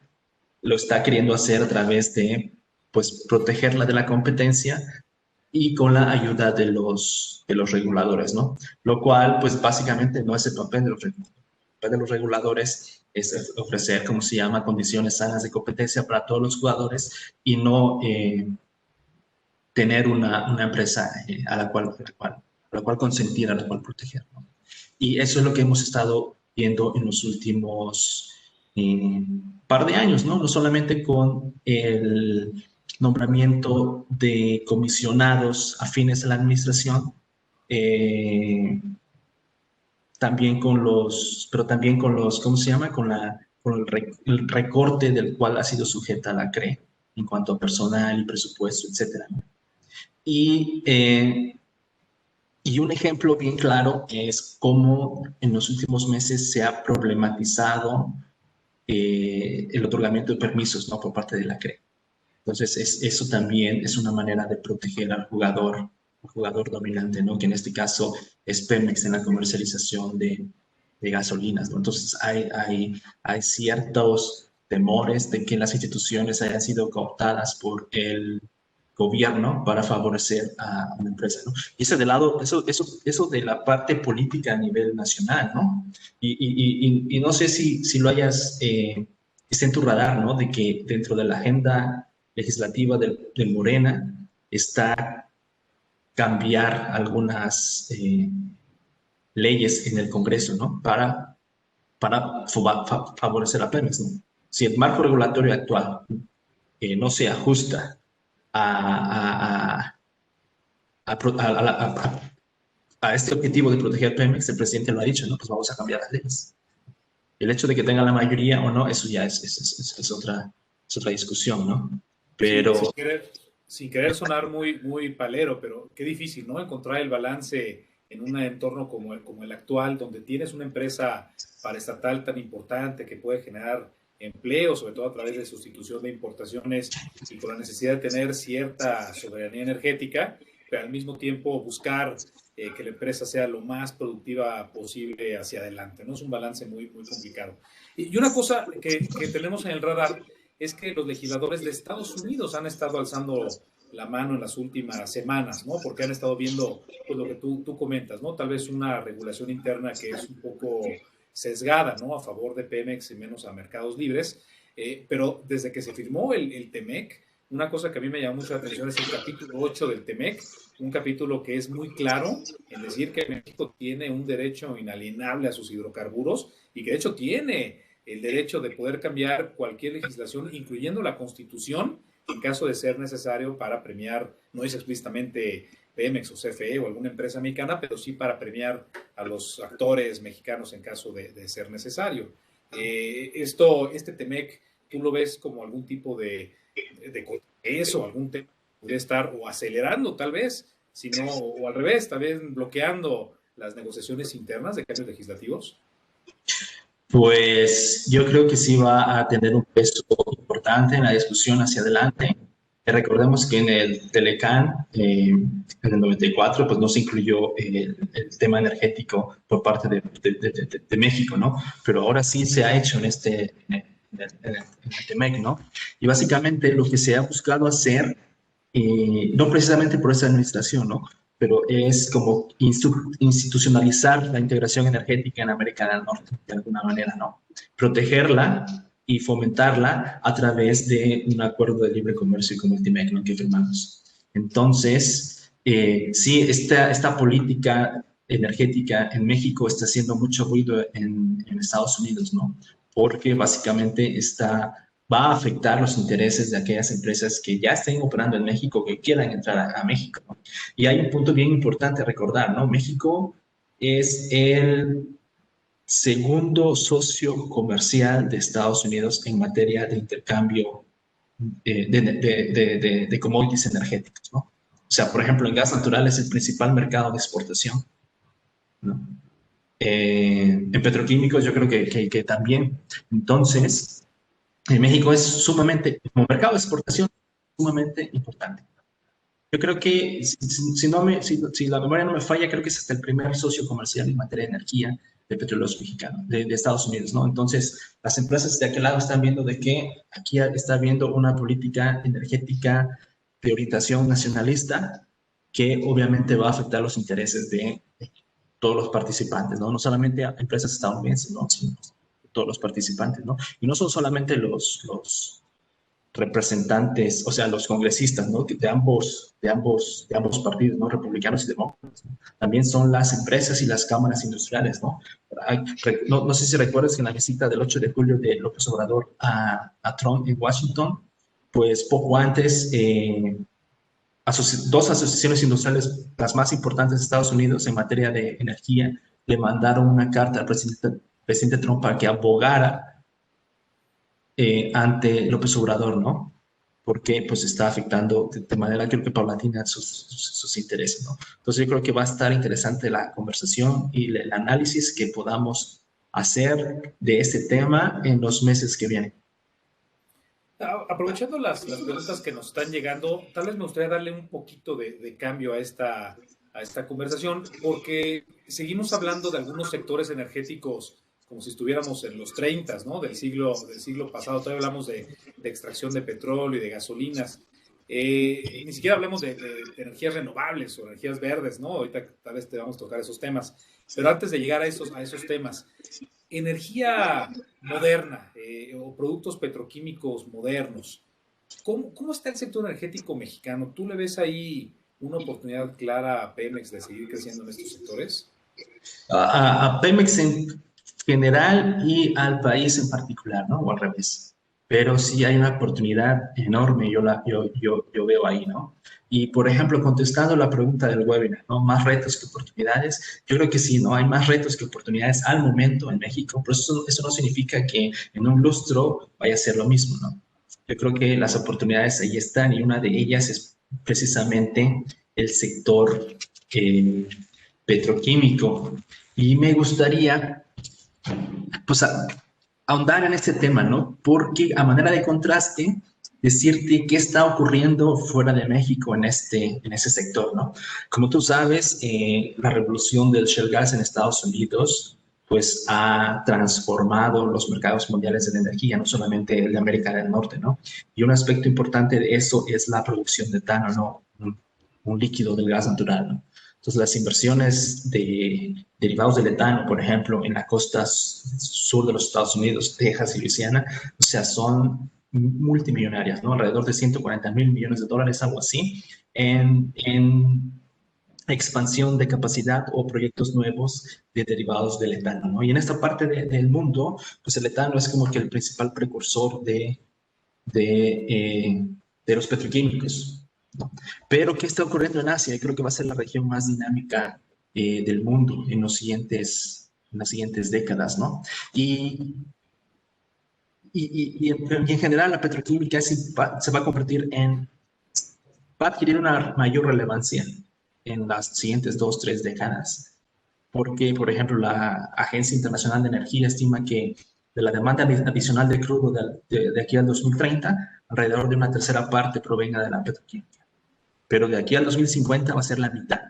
Speaker 3: lo está queriendo hacer a través de, pues, protegerla de la competencia y con la ayuda de los reguladores, ¿no? Lo cual, pues, básicamente no es el papel de los reguladores. El papel de los reguladores es ofrecer, ¿cómo se llama?, condiciones sanas de competencia para todos los jugadores y no tener una empresa a la cual consentir, a la cual proteger, ¿no? Y eso es lo que hemos estado viendo en los últimos par de años, ¿no? No solamente con el nombramiento de comisionados afines a la administración, pero también con los, ¿cómo se llama? Con el recorte del cual ha sido sujeta la CRE en cuanto a personal y presupuesto, etcétera, ¿no? Y un ejemplo bien claro es cómo en los últimos meses se ha problematizado el otorgamiento de permisos, ¿no?, por parte de la CRE. Entonces, eso también es una manera de proteger al jugador dominante, ¿no?, que en este caso es Pemex en la comercialización de gasolinas, ¿no? Entonces, hay ciertos temores de que las instituciones hayan sido cooptadas por el gobierno para favorecer a una empresa, ¿no? Y ese de lado, eso de la parte política a nivel nacional, ¿no? Y no sé si lo esté en tu radar, ¿no? De que dentro de la agenda legislativa de Morena está cambiar algunas leyes en el Congreso, ¿no? Para favorecer a Pemex, ¿no? Si el marco regulatorio actual no se ajusta a este objetivo de proteger Pemex, el presidente lo ha dicho, ¿no? Pues vamos a cambiar las leyes. El hecho de que tengan la mayoría o no, eso ya es otra discusión, ¿no? Pero...
Speaker 1: Sí, sin querer sonar muy palero, pero qué difícil, ¿no? Encontrar el balance en un entorno como el actual, donde tienes una empresa paraestatal tan importante que puede generar empleo, sobre todo a través de sustitución de importaciones y con la necesidad de tener cierta soberanía energética, pero al mismo tiempo buscar que la empresa sea lo más productiva posible hacia adelante, ¿no? Es un balance muy complicado. Y una cosa que tenemos en el radar es que los legisladores de Estados Unidos han estado alzando la mano en las últimas semanas, ¿no? Porque han estado viendo, pues, lo que tú comentas, ¿no? Tal vez una regulación interna que es un poco sesgada, ¿no? A favor de Pemex y menos a mercados libres. Pero desde que se firmó el TEMEC, una cosa que a mí me llamó mucho la atención es el capítulo 8 del TEMEC, un capítulo que es muy claro en decir que México tiene un derecho inalienable a sus hidrocarburos y que de hecho tiene el derecho de poder cambiar cualquier legislación, incluyendo la Constitución, en caso de ser necesario para premiar, no es explícitamente Pemex o CFE o alguna empresa mexicana, pero sí para premiar a los actores mexicanos en caso de ser necesario. Este TEMEC, ¿tú lo ves como algún tipo de eso, algún tema que podría estar o acelerando tal vez, sino, o al revés, tal vez bloqueando las negociaciones internas de cambios legislativos?
Speaker 3: Pues yo creo que sí va a tener un peso importante en la discusión hacia adelante. Recordemos que en el Telecán, en el 94, pues no se incluyó el tema energético por parte de México, ¿no? Pero ahora sí se ha hecho en el TEMEC, ¿no? Y básicamente lo que se ha buscado hacer, no precisamente por esa administración, ¿no? Pero es como institucionalizar la integración energética en América del Norte, de alguna manera, ¿no? Protegerla y fomentarla a través de un acuerdo de libre comercio como el TEMEC, ¿no?, que firmamos. Entonces, sí, esta política energética en México está haciendo mucho ruido en Estados Unidos, ¿no? Porque básicamente va a afectar los intereses de aquellas empresas que ya estén operando en México, que quieran entrar a México, ¿no? Y hay un punto bien importante a recordar, ¿no? México es el segundo socio comercial de Estados Unidos en materia de intercambio de commodities energéticos, ¿no? O sea, por ejemplo, en gas natural es el principal mercado de exportación, ¿no? En petroquímicos yo creo que también. Entonces, en México es sumamente, como mercado de exportación, sumamente importante. Yo creo que, si la memoria no me falla, creo que es hasta el primer socio comercial en materia de energía de Petróleos Mexicanos, de Estados Unidos, ¿no? Entonces, las empresas de aquel lado están viendo de que aquí está habiendo una política energética de orientación nacionalista que obviamente va a afectar los intereses de todos los participantes, ¿no? No solamente a empresas estadounidenses, ¿no?, sino todos los participantes, ¿no? Y no son solamente los representantes, o sea, los congresistas, ¿no?, de ambos partidos, ¿no?, republicanos y demócratas, ¿no? También son las empresas y las cámaras industriales, ¿no? No sé si recuerdas que en la visita del 8 de julio de López Obrador a Trump en Washington, pues poco antes, dos asociaciones industriales, las más importantes de Estados Unidos en materia de energía, le mandaron una carta al presidente Trump para que abogara ante López Obrador, ¿no? Porque pues está afectando de manera, creo que paulatina, sus intereses, ¿no? Entonces yo creo que va a estar interesante la conversación y el análisis que podamos hacer de este tema en los meses que vienen.
Speaker 1: Aprovechando las preguntas que nos están llegando, tal vez me gustaría darle un poquito de cambio a esta conversación, porque seguimos hablando de algunos sectores energéticos como si estuviéramos en los 30, ¿no?, del siglo pasado. Todavía hablamos de extracción de petróleo y de gasolinas. Ni siquiera hablemos de energías renovables o energías verdes, ¿no? Ahorita tal vez te vamos a tocar esos temas. Pero antes de llegar a esos temas, energía moderna o productos petroquímicos modernos, ¿cómo está el sector energético mexicano? ¿Tú le ves ahí una oportunidad clara a Pemex de seguir creciendo en estos sectores?
Speaker 3: A Pemex en general y al país en particular, ¿no? O al revés. Pero sí hay una oportunidad enorme, yo veo ahí, ¿no? Y, por ejemplo, contestando la pregunta del webinar, ¿no?, ¿más retos que oportunidades? Yo creo que sí, ¿no? Hay más retos que oportunidades al momento en México, pero eso no significa que en un lustro vaya a ser lo mismo, ¿no? Yo creo que las oportunidades ahí están y una de ellas es precisamente el sector petroquímico. Y me gustaría, pues, ahondar en este tema, ¿no? Porque a manera de contraste, decirte qué está ocurriendo fuera de México en ese sector, ¿no? Como tú sabes, la revolución del shale gas en Estados Unidos pues ha transformado los mercados mundiales de la energía, no solamente el de América del Norte, ¿no? Y un aspecto importante de eso es la producción de etano, ¿no? Un líquido del gas natural, ¿no? Entonces, las inversiones de derivados del etano, por ejemplo, en la costa sur de los Estados Unidos, Texas y Luisiana, o sea, son multimillonarias, ¿no? Alrededor de $140 mil millones, algo así, en expansión de capacidad o proyectos nuevos de derivados del etano, ¿no? Y en esta parte del mundo, pues el etano es como que el principal precursor de de los petroquímicos, ¿no? Pero ¿qué está ocurriendo en Asia? Y creo que va a ser la región más dinámica del mundo en las siguientes décadas, ¿no? Y en general la petroquímica se va a convertir va a adquirir una mayor relevancia en las siguientes 2, 3 décadas, porque, por ejemplo, la Agencia Internacional de Energía estima que de la demanda adicional de crudo de aquí al 2030, alrededor de una tercera parte provenga de la petroquímica, pero de aquí al 2050 va a ser la mitad.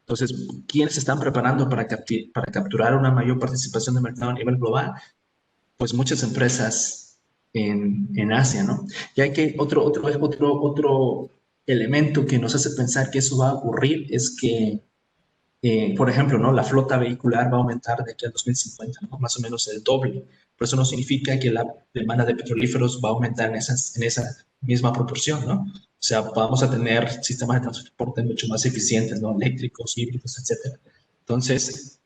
Speaker 3: Entonces, ¿quiénes se están preparando para capturar una mayor participación de mercado a nivel global? Pues muchas empresas en Asia, ¿no? Y hay que otro elemento que nos hace pensar que eso va a ocurrir es que, por ejemplo, ¿no? La flota vehicular va a aumentar de aquí al 2050, ¿no? Más o menos el doble. Pero eso no significa que la demanda de petrolíferos va a aumentar en esa misma proporción, ¿no? O sea, vamos a tener sistemas de transporte mucho más eficientes, ¿no? Eléctricos, híbridos, etc. Entonces,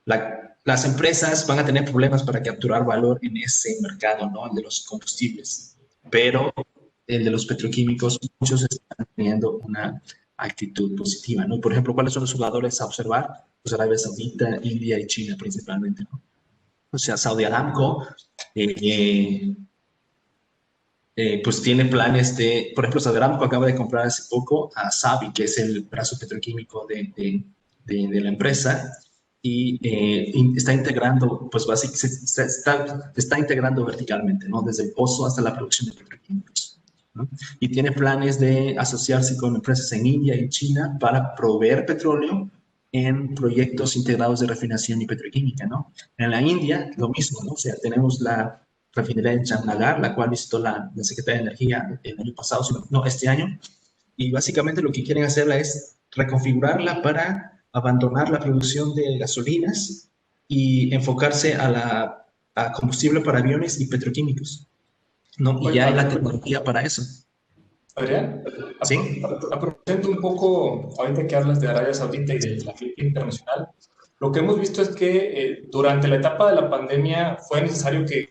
Speaker 3: las empresas van a tener problemas para capturar valor en ese mercado, ¿no? El de los combustibles. Pero el de los petroquímicos, muchos están teniendo una actitud positiva, ¿no? Por ejemplo, ¿cuáles son los jugadores a observar? Pues Arabia Saudita, India y China principalmente, ¿no? O sea, Saudi Aramco, pues tiene planes de, por ejemplo, Saudi Aramco acaba de comprar hace poco a Sabi, que es el brazo petroquímico de la empresa, y está integrando, pues básicamente está integrando verticalmente, ¿no? Desde el pozo hasta la producción de petroquímicos, ¿no? Y tiene planes de asociarse con empresas en India y China para proveer petróleo en proyectos integrados de refinación y petroquímica, ¿no? En la India, lo mismo, ¿no? O sea, tenemos la refinería en Jamnagar, la cual visitó la Secretaría de Energía el año pasado, no, este año, y básicamente lo que quieren hacerla es reconfigurarla para abandonar la producción de gasolinas y enfocarse a combustible para aviones y petroquímicos, ¿no? Y ya hay la tecnología para eso.
Speaker 2: Adrián,
Speaker 3: ¿Sí?
Speaker 2: aprovechando un poco, ahorita que hablas de Arabia Saudita y de la flota internacional, lo que hemos visto es que durante la etapa de la pandemia fue necesario que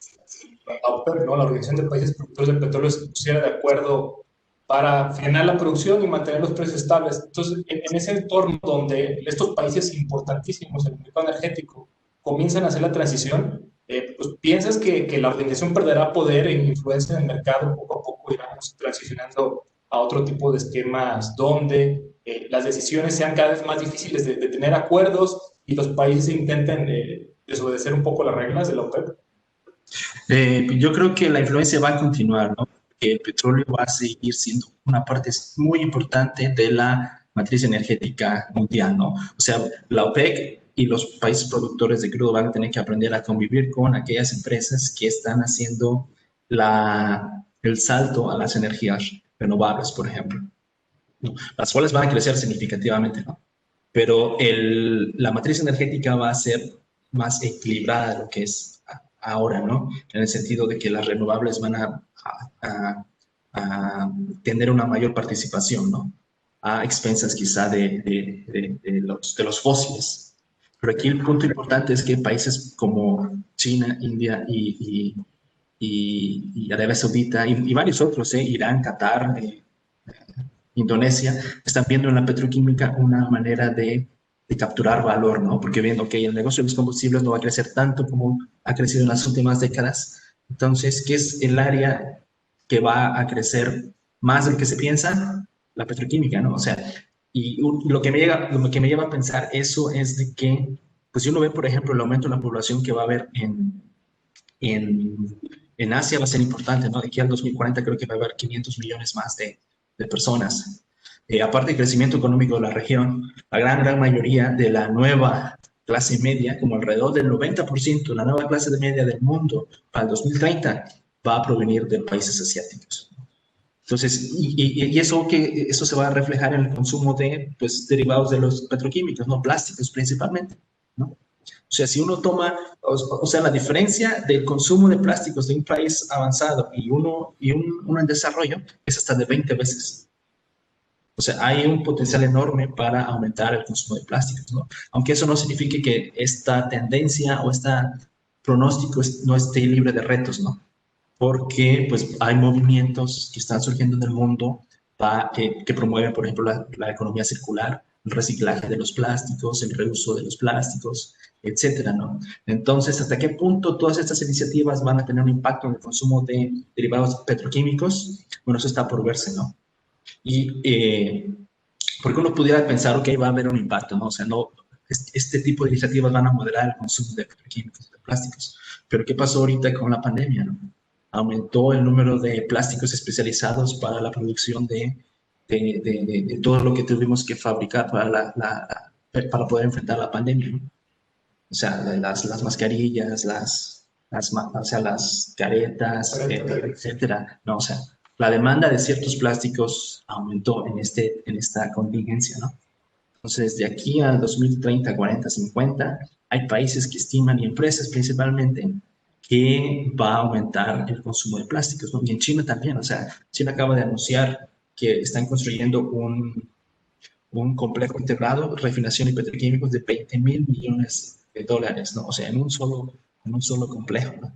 Speaker 2: la OPEP, ¿no? La Organización de Países Productores de Petróleo, se pusiera de acuerdo para frenar la producción y mantener los precios estables. Entonces, en ese entorno donde estos países importantísimos en el mercado energético comienzan a hacer la transición, pues piensas que la organización perderá poder e influencia en el mercado, poco a poco iremos transicionando a otro tipo de esquemas donde las decisiones sean cada vez más difíciles de tener acuerdos y los países intenten desobedecer un poco las reglas de la OPEP.
Speaker 3: Yo creo que la influencia va a continuar, ¿no? Que el petróleo va a seguir siendo una parte muy importante de la matriz energética mundial, ¿no? O sea, la OPEC y los países productores de crudo van a tener que aprender a convivir con aquellas empresas que están haciendo el salto a las energías renovables, por ejemplo, ¿no? Las cuales van a crecer significativamente, ¿no? Pero la matriz energética va a ser más equilibrada de lo que es ahora, ¿no? En el sentido de que las renovables van a tener una mayor participación, ¿no? A expensas quizá de los fósiles. Pero aquí el punto importante es que países como China, India y Arabia Saudita y varios otros, Irán, Qatar, Indonesia, están viendo en la petroquímica una manera de capturar valor, ¿no? Porque viendo que el negocio de los combustibles no va a crecer tanto como ha crecido en las últimas décadas. Entonces, ¿qué es el área que va a crecer más de lo que se piensa? La petroquímica, ¿no? O sea, y lo que me lleva a pensar eso es de que, pues si uno ve, por ejemplo, el aumento de la población que va a haber en Asia va a ser importante, ¿no? De aquí al 2040 creo que va a haber 500 millones más de personas. Aparte del crecimiento económico de la región, la gran mayoría de la nueva clase media, como alrededor del 90% de la nueva clase media del mundo para el 2030, va a provenir de países asiáticos. Entonces, y eso se va a reflejar en el consumo de, pues, derivados de los petroquímicos, ¿no? Plásticos principalmente, ¿no? O sea, si uno toma, o sea, la diferencia del consumo de plásticos de un país avanzado y uno en desarrollo es hasta de 20 veces. O sea, hay un potencial enorme para aumentar el consumo de plásticos, ¿no? Aunque eso no signifique que esta tendencia o este pronóstico no esté libre de retos, ¿no? porque pues hay movimientos que están surgiendo en el mundo que promueven, por ejemplo, la economía circular, el reciclaje de los plásticos, el reuso de los plásticos, etcétera, ¿no? Entonces, ¿hasta qué punto todas estas iniciativas van a tener un impacto en el consumo de derivados petroquímicos? Bueno, eso está por verse, ¿no? Y porque uno pudiera pensar, ok, va a haber un impacto, ¿no? O sea, no, este tipo de iniciativas van a moderar el consumo de petroquímicos, de plásticos. Pero ¿qué pasó ahorita con la pandemia, no? Aumentó el número de plásticos especializados para la producción de todo lo que tuvimos que fabricar para poder enfrentar la pandemia, ¿no? O sea, las mascarillas, o sea, las caretas, etcétera. No, o sea, la demanda de ciertos plásticos aumentó en esta contingencia, ¿no? Entonces, de aquí al 2030, 40, 50, hay países que estiman, y empresas principalmente, que va a aumentar el consumo de plásticos, ¿no? Y en China también, o sea, China acaba de anunciar que están construyendo un complejo integrado, refinación y petroquímicos de 20.000 millones de dólares, ¿no? O sea, en un solo complejo, ¿no?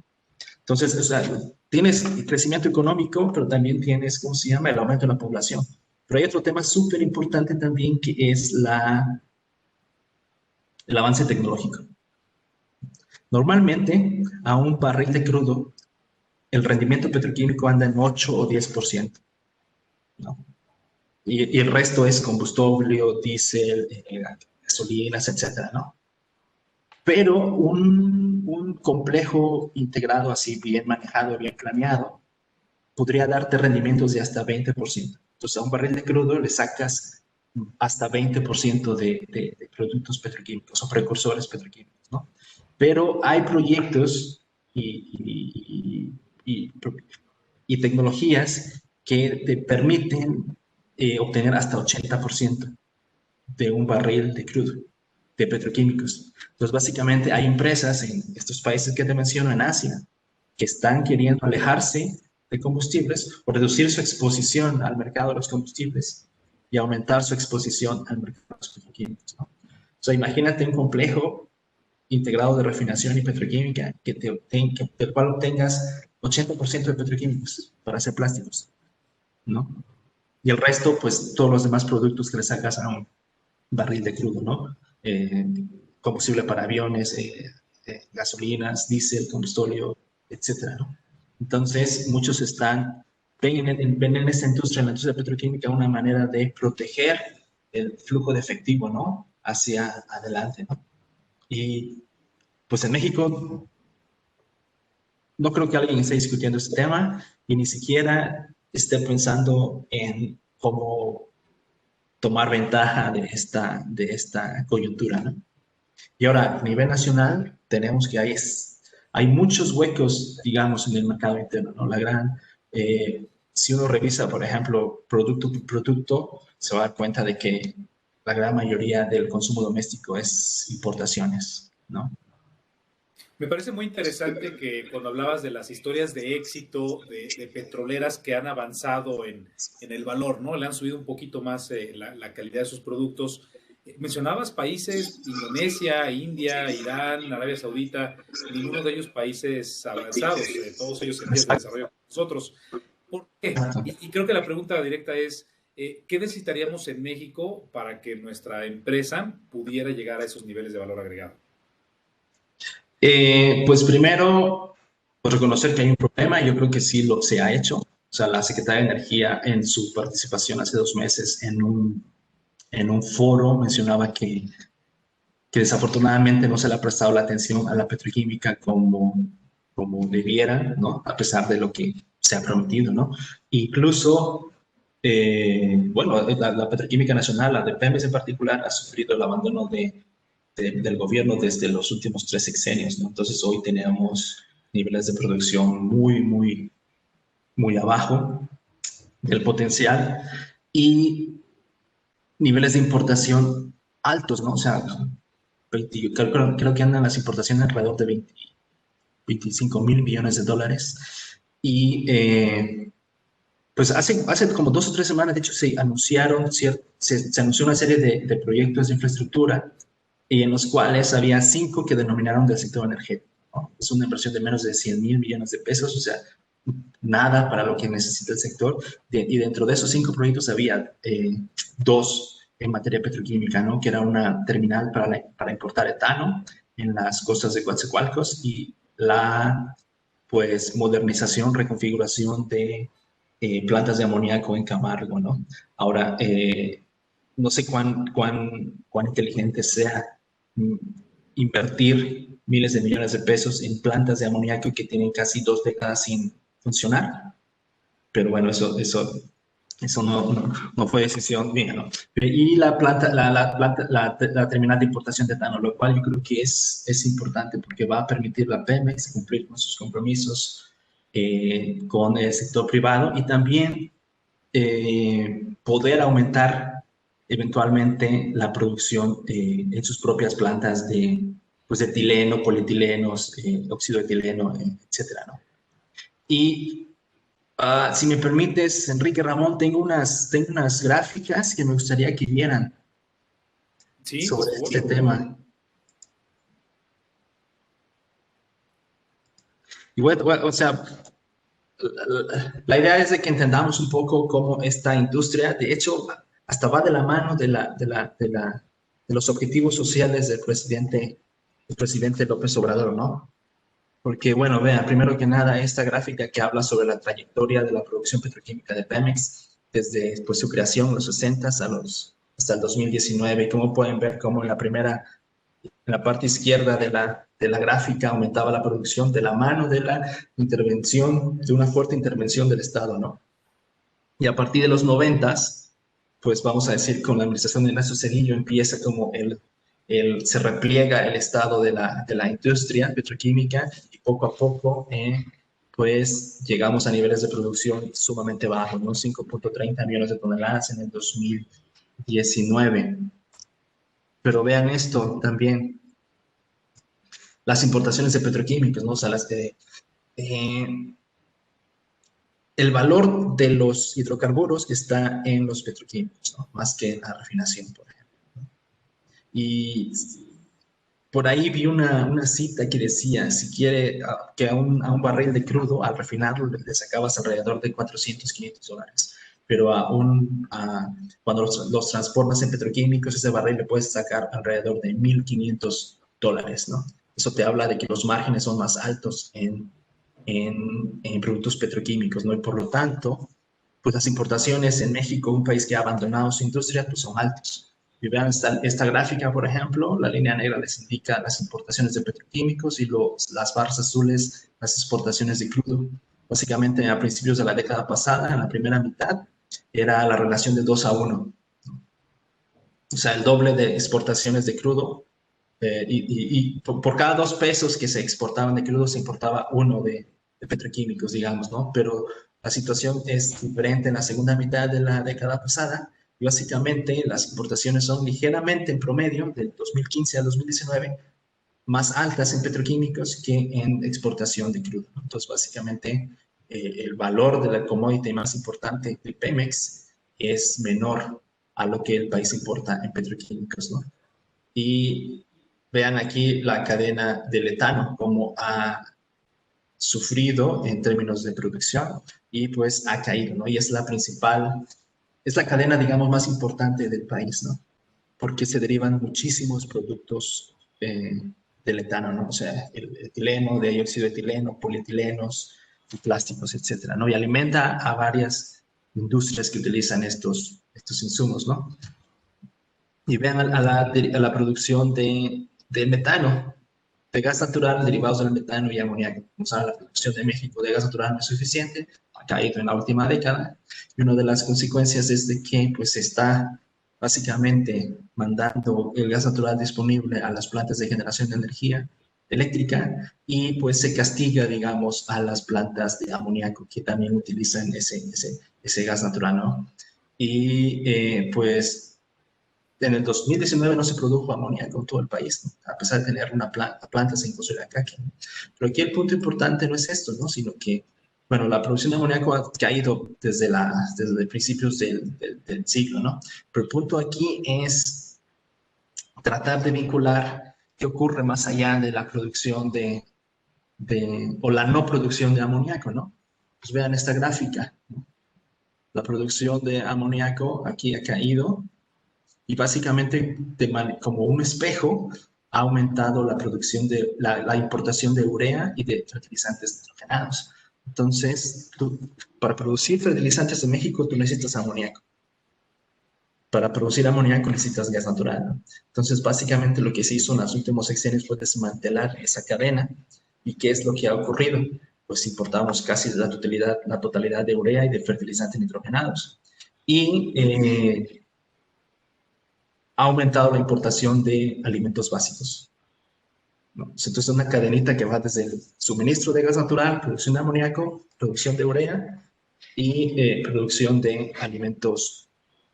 Speaker 3: Entonces, o sea, tienes crecimiento económico, pero también tienes, ¿cómo se llama?, el aumento de la población. Pero hay otro tema súper importante también que es el avance tecnológico. Normalmente, a un barril de crudo, el rendimiento petroquímico anda en 8 o 10%, ¿no? Y el resto es combustible, diésel, gasolinas, etcétera, ¿no? Pero un complejo integrado así, bien manejado, bien planeado, podría darte rendimientos de hasta 20%. Entonces, a un barril de crudo le sacas hasta 20% de productos petroquímicos o precursores petroquímicos, ¿no? Pero hay proyectos y tecnologías que te permiten obtener hasta 80% de un barril de crudo, de petroquímicos. Entonces, básicamente, hay empresas en estos países que te menciono en Asia que están queriendo alejarse de combustibles o reducir su exposición al mercado de los combustibles y aumentar su exposición al mercado de los petroquímicos, ¿no? O sea, imagínate un complejo integrado de refinación y petroquímica del cual obtengas 80% de petroquímicos para hacer plásticos, ¿no? Y el resto, pues todos los demás productos que le sacas a un barril de crudo, ¿no? Combustible para aviones, gasolinas, diésel, combustóleo, etcétera, ¿no? Entonces, muchos ven en esta industria, en la industria petroquímica, una manera de proteger el flujo de efectivo, ¿no? Hacia adelante, ¿no? Y pues en México no creo que alguien esté discutiendo este tema y ni siquiera esté pensando en cómo tomar ventaja de esta coyuntura, ¿no? Y ahora, a nivel nacional, tenemos que hay muchos huecos, digamos, en el mercado interno, ¿no? Si uno revisa, por ejemplo, producto por producto, se va a dar cuenta de que la gran mayoría del consumo doméstico es importaciones, ¿no?
Speaker 1: Me parece muy interesante que cuando hablabas de las historias de éxito de petroleras que han avanzado en el valor, ¿no? Le han subido un poquito más la calidad de sus productos. Mencionabas países, Indonesia, India, Irán, Arabia Saudita, ninguno de ellos países avanzados, todos ellos en vías de desarrollo con nosotros. ¿Por qué? Y creo que la pregunta directa es, ¿qué necesitaríamos en México para que nuestra empresa pudiera llegar a esos niveles de valor agregado?
Speaker 3: Pues primero, pues reconocer que hay un problema. Yo creo que sí se ha hecho. O sea, la Secretaria de Energía, en su participación hace 2 meses en un foro, mencionaba que desafortunadamente no se le ha prestado la atención a la petroquímica como debiera, ¿no? A pesar de lo que se ha prometido, ¿no? Incluso, bueno, la petroquímica nacional, la de Pemex en particular, ha sufrido el abandono del gobierno desde los últimos 3 sexenios, ¿no? Entonces, hoy tenemos niveles de producción muy, muy, muy abajo del potencial y niveles de importación altos, ¿no? O sea, creo que andan las importaciones alrededor de 25.000 millones de dólares. Y pues hace como 2 o 3 semanas, de hecho, se anunció una serie de proyectos de infraestructura y en los cuales había 5 que denominaron del sector energético, ¿no? Es una inversión de menos de 100.000 millones de pesos, o sea, nada para lo que necesita el sector, y dentro de esos 5 proyectos había 2 en materia petroquímica, ¿no? Que era una terminal para importar etano en las costas de Coatzacoalcos y la, pues, modernización, reconfiguración de plantas de amoníaco en Camargo, ¿no? Ahora, no sé cuán inteligente sea mm, invertir miles de millones de pesos en plantas de amoníaco que tienen casi 2 décadas sin funcionar, pero bueno, eso no fue decisión mía, ¿no? Y la terminal de importación de etano, lo cual yo creo que es importante porque va a permitir a Pemex cumplir con sus compromisos con el sector privado y también poder aumentar eventualmente la producción en sus propias plantas pues de etileno, polietilenos, óxido de etileno, etcétera, ¿no? Y si me permites, Enrique Ramón, tengo unas gráficas que me gustaría que vieran
Speaker 1: Sí, por
Speaker 3: sobre
Speaker 1: favor.
Speaker 3: este tema. Y bueno, o sea, la idea es de que entendamos un poco cómo esta industria, de hecho, hasta va de la mano de los objetivos sociales del presidente López Obrador, ¿no? Porque, bueno, vean, primero que nada, esta gráfica que habla sobre la trayectoria de la producción petroquímica de Pemex desde pues, su creación en los 60 hasta el 2019, y como pueden ver, como en la parte izquierda de la gráfica aumentaba la producción de la mano de la intervención, de una fuerte intervención del Estado, ¿no? Y a partir de los 90, pues vamos a decir, con la administración de Ignacio Zedillo empieza como se repliega el estado de la industria petroquímica y poco a poco, pues llegamos a niveles de producción sumamente bajos, ¿no? 5.30 millones de toneladas en el 2019. Pero vean esto también, las importaciones de petroquímicos, ¿no? O sea, el valor de los hidrocarburos está en los petroquímicos, ¿no? Más que en la refinación, por ejemplo. Y por ahí vi una cita que decía, si quiere que a un barril de crudo, al refinarlo, le sacabas alrededor de 400, 500 dólares. Pero cuando los transformas en petroquímicos, ese barril le puedes sacar alrededor de 1.500 dólares, ¿no? Eso te habla de que los márgenes son más altos en productos petroquímicos, ¿no? Y por lo tanto, pues las importaciones en México, un país que ha abandonado su industria, pues son altos. Y vean esta gráfica, por ejemplo, la línea negra les indica las importaciones de petroquímicos y las barras azules, las exportaciones de crudo. Básicamente, a principios de la década pasada, en la primera mitad, era la relación de 2-1. O sea, el doble de exportaciones de crudo. Y por cada 2 pesos que se exportaban de crudo, se importaba 1 de petroquímicos, digamos, ¿no? Pero la situación es diferente en la segunda mitad de la década pasada. Y básicamente las importaciones son ligeramente en promedio, del 2015 al 2019, más altas en petroquímicos que en exportación de crudo. Entonces, básicamente, el valor de la commodity más importante de Pemex es menor a lo que el país importa en petroquímicos, ¿no? Y vean aquí la cadena del etano, cómo ha sufrido en términos de producción y pues ha caído, ¿no? Y es la cadena, digamos, más importante del país, ¿no? Porque se derivan muchísimos productos del etano, ¿no? O sea, el etileno, de dióxido de etileno, polietilenos, plásticos, etcétera, ¿no? Y alimenta a varias industrias que utilizan estos insumos, ¿no? Y vean a la producción de metano, de gas natural, derivados del metano y amoníaco. Como saben, la producción de México de gas natural no es suficiente, ha caído en la última década, y una de las consecuencias es de que pues, se está básicamente mandando el gas natural disponible a las plantas de generación de energía eléctrica y pues se castiga, digamos, a las plantas de amoníaco que también utilizan ese gas natural, ¿no? Y pues en el 2019 no se produjo amoníaco en todo el país, ¿no? A pesar de tener una plantas en Cosoleacaque, ¿no? Pero aquí el punto importante no es esto, ¿no? Sino que, bueno, la producción de amoníaco ha caído desde principios del siglo, ¿no? Pero el punto aquí es tratar de vincular qué ocurre más allá de la producción o la no producción de amoníaco, ¿no? pues vean esta gráfica, ¿no? La producción de amoníaco aquí ha caído y básicamente como un espejo ha aumentado la producción de la importación de urea y de fertilizantes nitrogenados. Entonces, para producir fertilizantes en México, tú necesitas amoníaco. Para producir amoníaco necesitas gas natural, ¿no? Entonces, básicamente lo que se hizo en los últimos sexenios fue desmantelar esa cadena. ¿Y qué es lo que ha ocurrido? Pues importamos casi la totalidad de urea y de fertilizantes nitrogenados. Y ha aumentado la importación de alimentos básicos, ¿no? Entonces, es una cadenita que va desde el suministro de gas natural, producción de amoníaco, producción de urea y producción de alimentos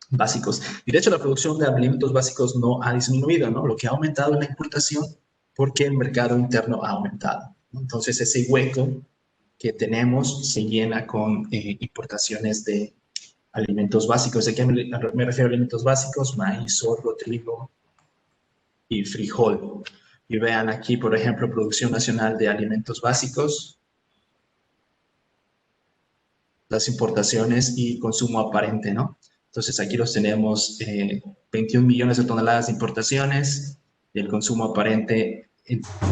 Speaker 3: básicos. Y de hecho, la producción de alimentos básicos no ha disminuido, ¿no? Lo que ha aumentado es la importación porque el mercado interno ha aumentado, ¿no? Entonces, ese hueco que tenemos se llena con importaciones de alimentos básicos. ¿De qué me refiero a alimentos básicos? Maíz, sorgo, trigo y frijol. Y vean aquí, por ejemplo, producción nacional de alimentos básicos, las importaciones y consumo aparente, ¿no? Entonces, aquí los tenemos, 21 millones de toneladas de importaciones, y el consumo aparente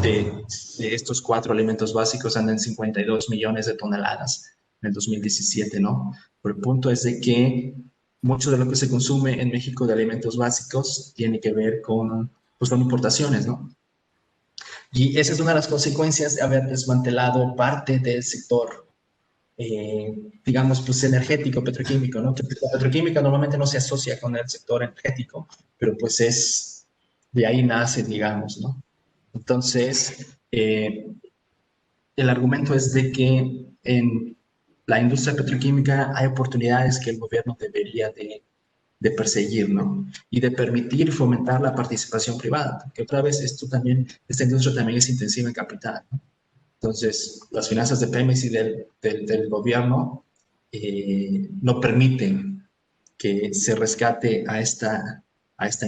Speaker 3: de estos 4 alimentos básicos anda en 52 millones de toneladas en el 2017, ¿no? Pero el punto es de que mucho de lo que se consume en México de alimentos básicos tiene que ver con, pues, con importaciones, ¿no? Y esa es una de las consecuencias de haber desmantelado parte del sector, digamos, pues energético, petroquímico, ¿no? Que la petroquímica normalmente no se asocia con el sector energético, pero pues de ahí nace, digamos, ¿no? Entonces, el argumento es de que en la industria petroquímica hay oportunidades que el gobierno debería de perseguir, ¿no? Y de permitir fomentar la participación privada, porque otra vez esta industria también es intensiva en capital, ¿no? Entonces, las finanzas de Pemex y del gobierno no permiten que se rescate a esta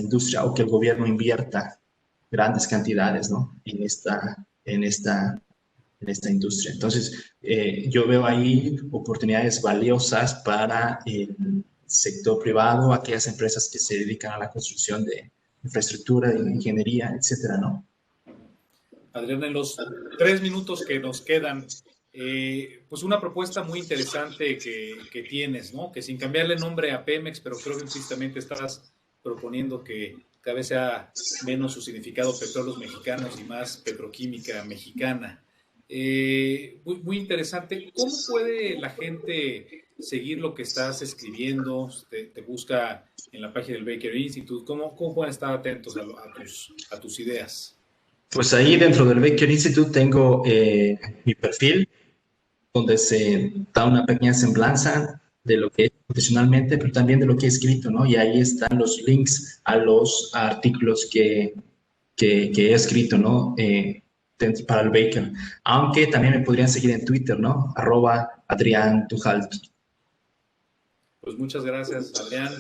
Speaker 3: industria o que el gobierno invierta grandes cantidades, ¿no? en esta industria. Entonces, yo veo ahí oportunidades valiosas para el sector privado, aquellas empresas que se dedican a la construcción de infraestructura, de ingeniería, etcétera, ¿no?
Speaker 1: Adrián, en los 3 minutos que nos quedan, pues una propuesta muy interesante que tienes, ¿no? Que sin cambiarle nombre a Pemex, pero creo que implícitamente estás proponiendo que cada vez sea menos su significado petróleos mexicanos y más petroquímica mexicana. Muy interesante. ¿Cómo puede la gente seguir lo que estás escribiendo? Te busca en la página del Baker Institute. ¿Cómo pueden estar atentos a tus ideas?
Speaker 3: Pues ahí dentro del Baker Institute tengo mi perfil, donde se da una pequeña semblanza de lo que es profesionalmente, pero también de lo que he escrito, ¿no? Y ahí están los links a los artículos que he escrito, ¿no? Para el Baker. Aunque también me podrían seguir en Twitter, ¿no? @AdrianTujalt.
Speaker 1: Pues muchas gracias, Adrián.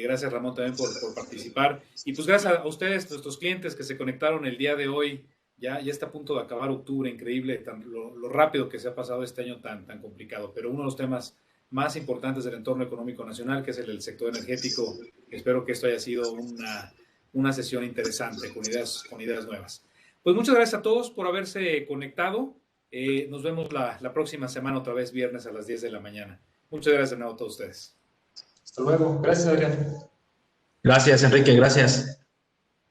Speaker 1: Gracias, Ramón, también por participar. Y pues gracias a ustedes, nuestros clientes que se conectaron el día de hoy. Ya está a punto de acabar octubre, increíble lo rápido que se ha pasado este año tan complicado. Pero uno de los temas más importantes del entorno económico nacional, que es el del sector energético. Espero que esto haya sido una sesión interesante, con ideas nuevas. Pues muchas gracias a todos por haberse conectado. Nos vemos la próxima semana, otra vez viernes a las 10 de la mañana. Muchas gracias de nuevo a todos ustedes.
Speaker 2: Hasta luego. Gracias, Adrián.
Speaker 3: Gracias, Enrique. Gracias.